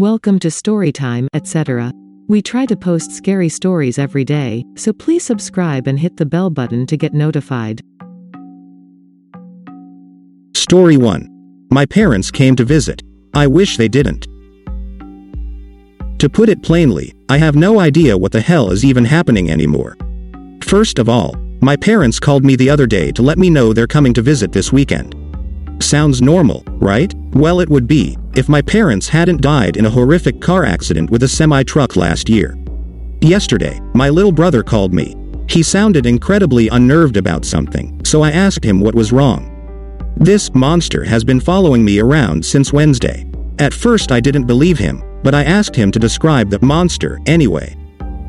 Welcome to Storytime, etc. We try to post scary stories every day, so please subscribe and hit the bell button to get notified. Story 1. My parents came to visit. I wish they didn't. To put it plainly, I have no idea what the hell is even happening anymore. First of all, my parents called me the other day to let me know they're coming to visit this weekend. Sounds normal, right? Well, it would be, if my parents hadn't died in a horrific car accident with a semi-truck last year. Yesterday, my little brother called me. He sounded incredibly unnerved about something, so I asked him what was wrong. This monster has been following me around since Wednesday. At first I didn't believe him, but I asked him to describe the monster anyway.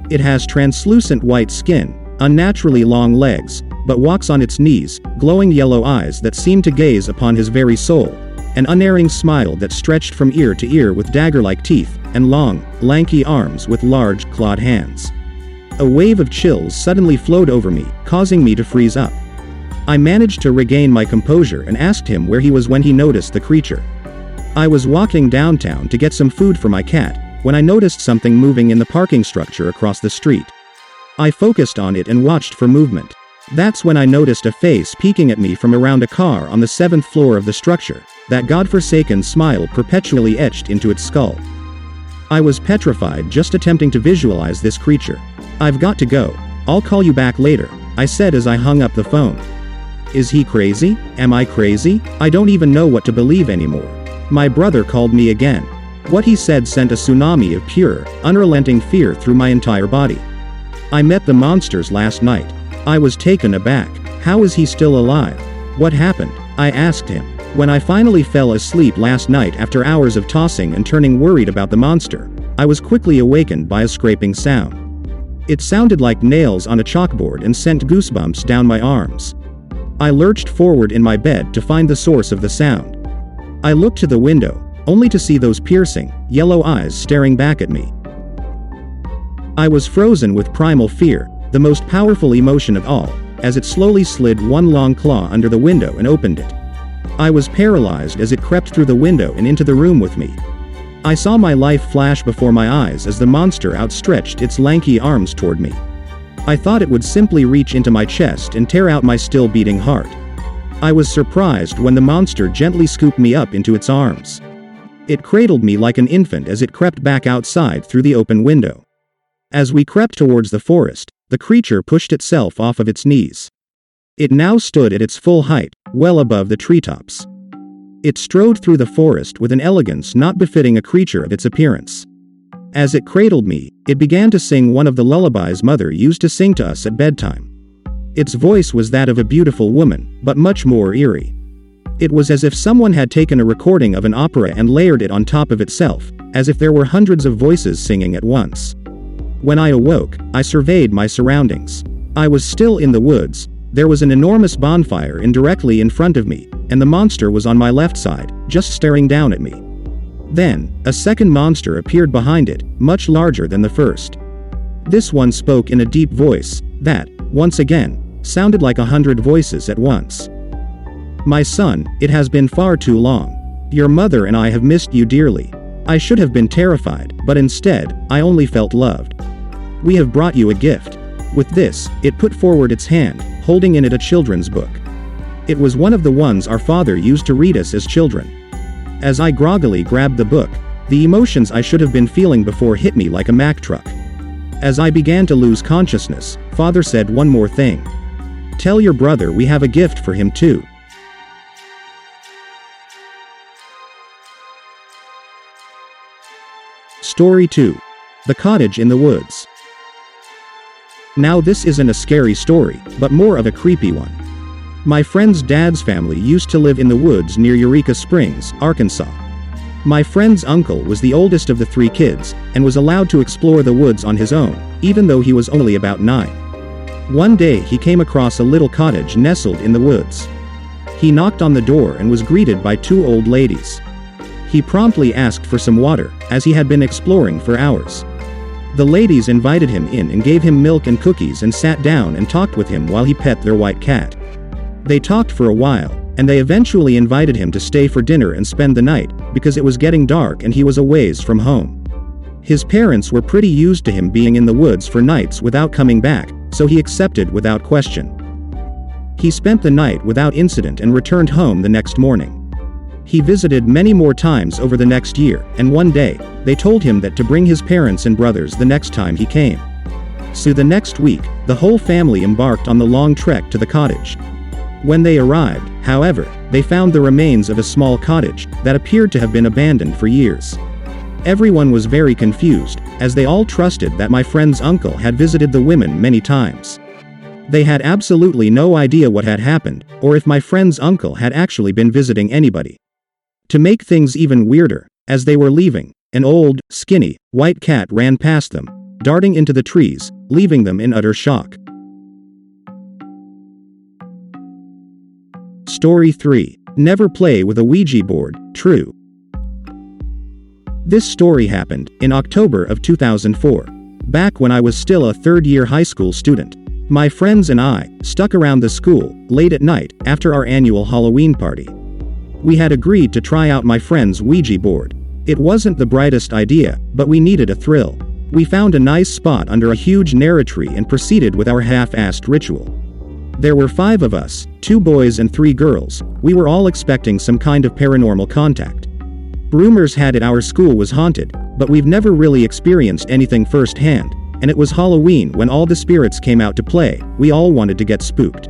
It has translucent white skin, unnaturally long legs, but walks on its knees, glowing yellow eyes that seem to gaze upon his very soul, an unerring smile that stretched from ear to ear with dagger-like teeth, and long, lanky arms with large, clawed hands. A wave of chills suddenly flowed over me, causing me to freeze up. I managed to regain my composure and asked him where he was when he noticed the creature. I was walking downtown to get some food for my cat, when I noticed something moving in the parking structure across the street. I focused on it and watched for movement. That's when I noticed a face peeking at me from around a car on the 7th floor of the structure, that godforsaken smile perpetually etched into its skull. I was petrified just attempting to visualize this creature. I've got to go. I'll call you back later, I said as I hung up the phone. Is he crazy? Am I crazy? I don't even know what to believe anymore. My brother called me again. What he said sent a tsunami of pure, unrelenting fear through my entire body. I met the monsters last night. I was taken aback. How is he still alive? What happened? I asked him. When I finally fell asleep last night after hours of tossing and turning worried about the monster, I was quickly awakened by a scraping sound. It sounded like nails on a chalkboard and sent goosebumps down my arms. I lurched forward in my bed to find the source of the sound. I looked to the window, only to see those piercing, yellow eyes staring back at me. I was frozen with primal fear, the most powerful emotion of all, as it slowly slid one long claw under the window and opened it. I was paralyzed as it crept through the window and into the room with me. I saw my life flash before my eyes as the monster outstretched its lanky arms toward me. I thought it would simply reach into my chest and tear out my still beating heart. I was surprised when the monster gently scooped me up into its arms. It cradled me like an infant as it crept back outside through the open window. As we crept towards the forest, the creature pushed itself off of its knees. It now stood at its full height, well above the treetops. It strode through the forest with an elegance not befitting a creature of its appearance. As it cradled me, it began to sing one of the lullabies Mother used to sing to us at bedtime. Its voice was that of a beautiful woman, but much more eerie. It was as if someone had taken a recording of an opera and layered it on top of itself, as if there were hundreds of voices singing at once. When I awoke, I surveyed my surroundings. I was still in the woods. There was an enormous bonfire directly in front of me, and the monster was on my left side, just staring down at me. Then, a second monster appeared behind it, much larger than the first. This one spoke in a deep voice, that, once again, sounded like 100 voices at once. My son, it has been far too long. Your mother and I have missed you dearly. I should have been terrified, but instead, I only felt loved. We have brought you a gift. With this, it put forward its hand, holding in it a children's book. It was one of the ones our father used to read us as children. As I groggily grabbed the book, the emotions I should have been feeling before hit me like a Mack truck. As I began to lose consciousness, Father said one more thing. Tell your brother we have a gift for him too. Story 2. The Cottage in the Woods. Now this isn't a scary story, but more of a creepy one. My friend's dad's family used to live in the woods near Eureka Springs, Arkansas. My friend's uncle was the oldest of the 3 kids, and was allowed to explore the woods on his own, even though he was only about 9. One day he came across a little cottage nestled in the woods. He knocked on the door and was greeted by 2 old ladies. He promptly asked for some water, as he had been exploring for hours. The ladies invited him in and gave him milk and cookies and sat down and talked with him while he pet their white cat. They talked for a while, and they eventually invited him to stay for dinner and spend the night, because it was getting dark and he was a ways from home. His parents were pretty used to him being in the woods for nights without coming back, so he accepted without question. He spent the night without incident and returned home the next morning. He visited many more times over the next year, and one day, they told him that to bring his parents and brothers the next time he came. So the next week, the whole family embarked on the long trek to the cottage. When they arrived, however, they found the remains of a small cottage that appeared to have been abandoned for years. Everyone was very confused, as they all trusted that my friend's uncle had visited the women many times. They had absolutely no idea what had happened, or if my friend's uncle had actually been visiting anybody. To make things even weirder, as they were leaving, an old, skinny, white cat ran past them, darting into the trees, leaving them in utter shock. Story 3. Never play with a Ouija board, true. This story happened in October of 2004, back when I was still a third-year high school student. My friends and I stuck around the school late at night after our annual Halloween party. We had agreed to try out my friend's Ouija board. It wasn't the brightest idea, but we needed a thrill. We found a nice spot under a huge narrow tree and proceeded with our half-assed ritual. There were 5 of us, 2 boys and 3 girls. We were all expecting some kind of paranormal contact. Rumors had it our school was haunted, but we've never really experienced anything firsthand, and it was Halloween when all the spirits came out to play. We all wanted to get spooked.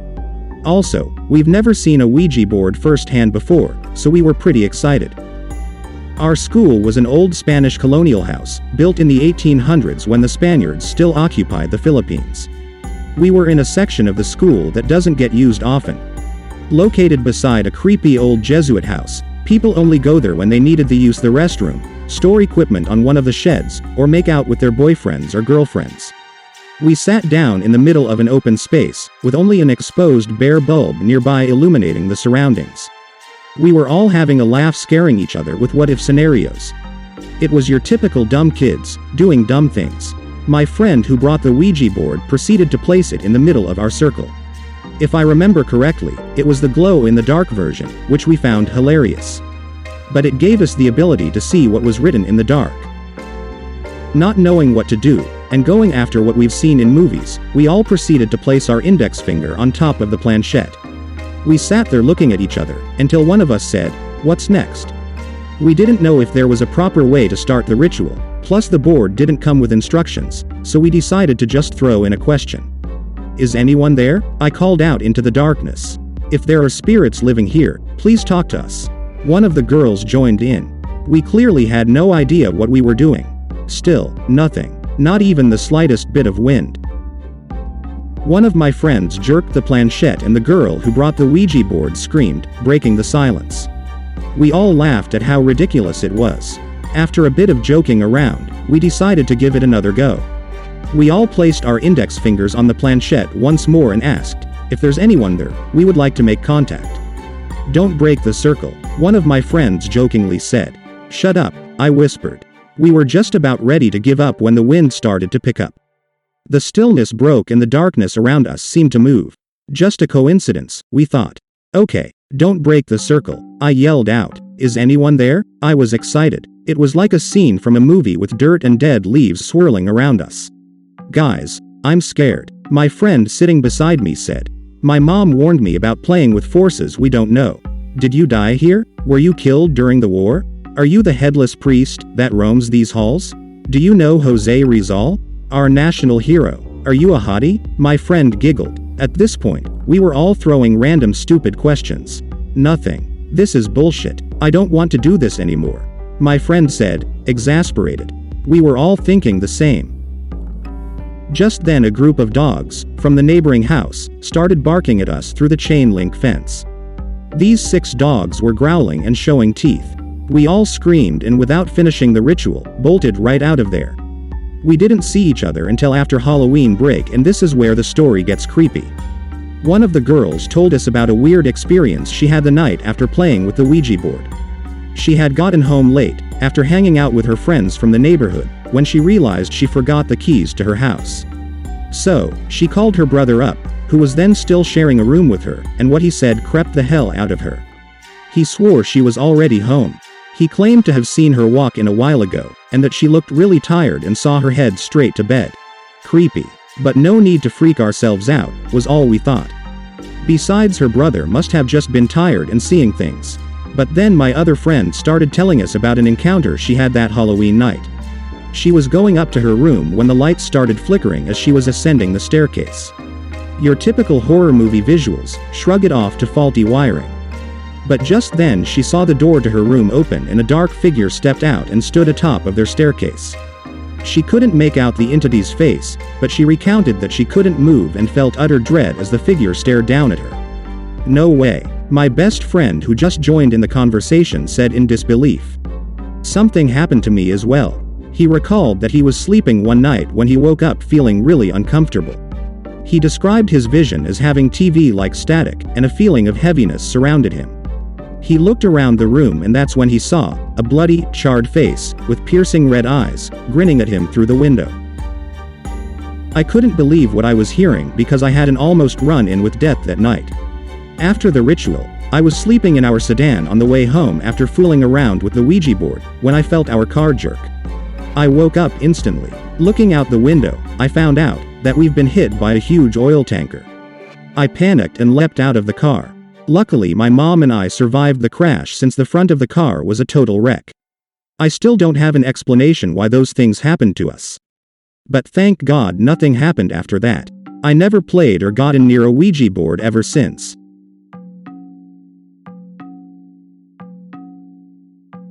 Also, we've never seen a Ouija board firsthand before, so we were pretty excited. Our school was an old Spanish colonial house, built in the 1800s when the Spaniards still occupied the Philippines. We were in a section of the school that doesn't get used often. Located beside a creepy old Jesuit house, people only go there when they needed to use the restroom, store equipment on one of the sheds, or make out with their boyfriends or girlfriends. We sat down in the middle of an open space, with only an exposed bare bulb nearby illuminating the surroundings. We were all having a laugh, scaring each other with what-if scenarios. It was your typical dumb kids, doing dumb things. My friend who brought the Ouija board proceeded to place it in the middle of our circle. If I remember correctly, it was the glow-in-the-dark version, which we found hilarious. But it gave us the ability to see what was written in the dark. Not knowing what to do, and going after what we've seen in movies, we all proceeded to place our index finger on top of the planchette. We sat there looking at each other, until one of us said, "What's next?" We didn't know if there was a proper way to start the ritual, plus the board didn't come with instructions, so we decided to just throw in a question. "Is anyone there?" I called out into the darkness. "If there are spirits living here, please talk to us." One of the girls joined in. We clearly had no idea what we were doing. Still, nothing. Not even the slightest bit of wind. One of my friends jerked the planchette and the girl who brought the Ouija board screamed, breaking the silence. We all laughed at how ridiculous it was. After a bit of joking around, we decided to give it another go. We all placed our index fingers on the planchette once more and asked, "If there's anyone there, we would like to make contact." "Don't break the circle," one of my friends jokingly said. "Shut up," I whispered. We were just about ready to give up when the wind started to pick up. The stillness broke and the darkness around us seemed to move. Just a coincidence, we thought. "Okay, don't break the circle," I yelled out. "Is anyone there?" I was excited. It was like a scene from a movie with dirt and dead leaves swirling around us. "Guys, I'm scared," my friend sitting beside me said. "My mom warned me about playing with forces we don't know." "Did you die here? Were you killed during the war? Are you the headless priest that roams these halls? Do you know Jose Rizal, our national hero? Are you a hottie?" My friend giggled. At this point, we were all throwing random stupid questions. "Nothing. This is bullshit. I don't want to do this anymore," my friend said, exasperated. We were all thinking the same. Just then a group of dogs, from the neighboring house, started barking at us through the chain-link fence. These 6 dogs were growling and showing teeth. We all screamed and without finishing the ritual, bolted right out of there. We didn't see each other until after Halloween break, and this is where the story gets creepy. One of the girls told us about a weird experience she had the night after playing with the Ouija board. She had gotten home late, after hanging out with her friends from the neighborhood, when she realized she forgot the keys to her house. So, she called her brother up, who was then still sharing a room with her, and what he said crept the hell out of her. He swore she was already home. He claimed to have seen her walk in a while ago, and that she looked really tired and saw her head straight to bed. Creepy. But no need to freak ourselves out, was all we thought. Besides, her brother must have just been tired and seeing things. But then my other friend started telling us about an encounter she had that Halloween night. She was going up to her room when the lights started flickering as she was ascending the staircase. Your typical horror movie visuals, shrug it off to faulty wiring. But just then she saw the door to her room open and a dark figure stepped out and stood atop of their staircase. She couldn't make out the entity's face, but she recounted that she couldn't move and felt utter dread as the figure stared down at her. No way. My best friend who just joined in the conversation said in disbelief. Something happened to me as well. He recalled that he was sleeping one night when he woke up feeling really uncomfortable. He described his vision as having TV-like static, and a feeling of heaviness surrounded him. He looked around the room and that's when he saw a bloody, charred face, with piercing red eyes, grinning at him through the window. I couldn't believe what I was hearing because I had an almost run-in with death that night. After the ritual, I was sleeping in our sedan on the way home after fooling around with the Ouija board, when I felt our car jerk. I woke up instantly. Looking out the window, I found out that we've been hit by a huge oil tanker. I panicked and leapt out of the car. Luckily, my mom and I survived the crash since the front of the car was a total wreck. I still don't have an explanation why those things happened to us. But thank God nothing happened after that. I never played or gotten near a Ouija board ever since.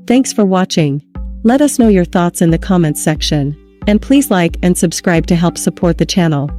Thanks for watching. Let us know your thoughts in the comments section. And please like and subscribe to help support the channel.